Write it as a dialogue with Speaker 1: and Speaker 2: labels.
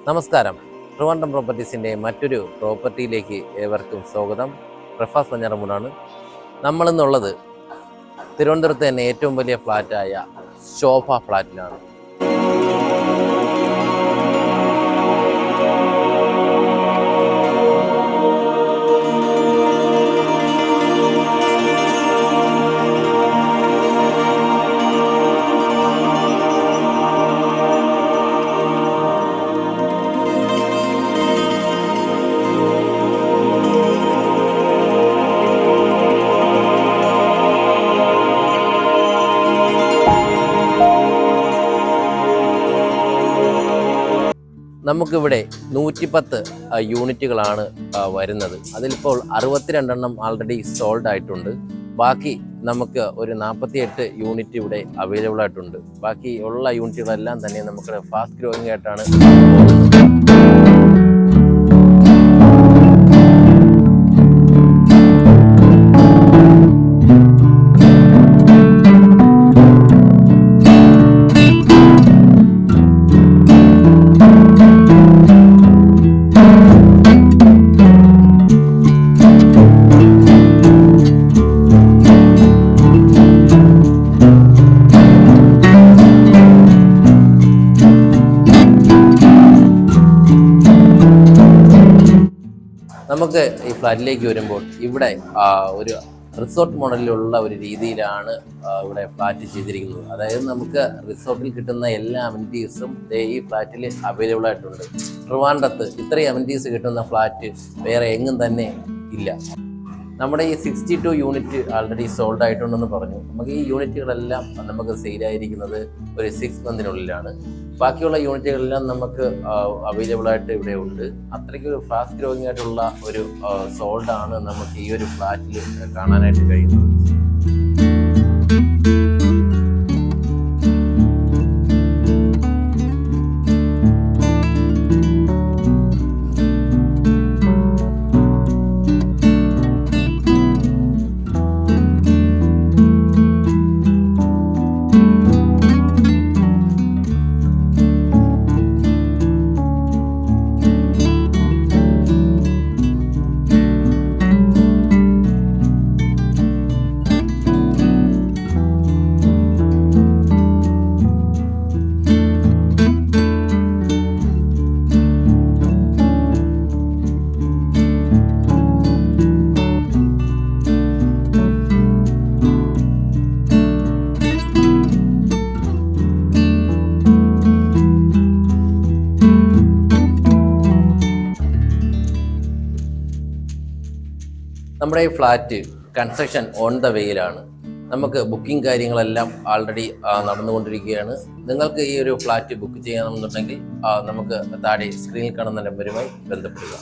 Speaker 1: നമസ്കാരം. ട്രിവാൻഡ്രം പ്രോപ്പർട്ടീസിൻ്റെ മറ്റൊരു പ്രോപ്പർട്ടിയിലേക്ക് ഏവർക്കും സ്വാഗതം. പ്രഫാസ് പഞ്ഞാറമൂടാണ്. നമ്മളിന്നുള്ളത് തിരുവനന്തപുരത്ത് തന്നെ ഏറ്റവും വലിയ ഫ്ലാറ്റായ ശോഭ ഫ്ലാറ്റിലാണ്. നമുക്കിവിടെ 110 യൂണിറ്റുകളാണ് വരുന്നത്. അതിലിപ്പോൾ 62 ആൾറെഡി സോൾഡ് ആയിട്ടുണ്ട്. ബാക്കി നമുക്ക് ഒരു 48 യൂണിറ്റ് ഇവിടെ അവൈലബിൾ ആയിട്ടുണ്ട്. ബാക്കി ഉള്ള യൂണിറ്റുകളെല്ലാം തന്നെ നമുക്ക് ഫാസ്റ്റ് ഗ്രോയിങ് ആയിട്ടാണ് പോകുന്നത്. നമുക്ക് ഈ ഫ്ലാറ്റിലേക്ക് വരുമ്പോൾ ഇവിടെ ഒരു റിസോർട്ട് മോഡലിലുള്ള ഒരു രീതിയിലാണ് ഇവിടെ ഫ്ലാറ്റ് ചെയ്തിരിക്കുന്നത്. അതായത് നമുക്ക് റിസോർട്ടിൽ കിട്ടുന്ന എല്ലാ അമിനിറ്റീസും ഈ ഫ്ലാറ്റിൽ അവൈലബിൾ ആയിട്ടുണ്ട്. ട്രിവാൻഡ്രത്ത് ഇത്രയും അമിനിറ്റീസ് കിട്ടുന്ന ഫ്ലാറ്റ് വേറെ എങ്ങും തന്നെ ഇല്ല. നമ്മുടെ ഈ 62 യൂണിറ്റ് ആൾറെഡി സോൾഡ് ആയിട്ടുണ്ടെന്ന് പറഞ്ഞു. നമുക്ക് ഈ യൂണിറ്റുകളെല്ലാം നമുക്ക് സെയിലായിരിക്കുന്നത് ഒരു 6 മന്തിനുള്ളിലാണ്. ബാക്കിയുള്ള യൂണിറ്റുകളെല്ലാം നമുക്ക് അവൈലബിൾ ആയിട്ട് ഇവിടെ ഉണ്ട്. അത്രയ്ക്ക് ഫാസ്റ്റ് ഗ്രോയിങ് ആയിട്ടുള്ള ഒരു സോൾഡാണ് നമുക്ക് ഈ ഒരു ഫ്ലാറ്റിൽ കാണാനായിട്ട് കഴിയുന്നത്. നമ്മുടെ ഈ ഫ്ലാറ്റ് കൺസ്ട്രക്ഷൻ ഓൺ ദ വേയിലാണ്. നമുക്ക് ബുക്കിംഗ് കാര്യങ്ങളെല്ലാം ആൾറെഡി നടന്നുകൊണ്ടിരിക്കുകയാണ്. നിങ്ങൾക്ക് ഈ ഒരു ഫ്ലാറ്റ് ബുക്ക് ചെയ്യണമെന്നുണ്ടെങ്കിൽ നമുക്ക് താഴെ സ്ക്രീനിൽ കാണുന്ന നമ്പറുമായി ബന്ധപ്പെടുക.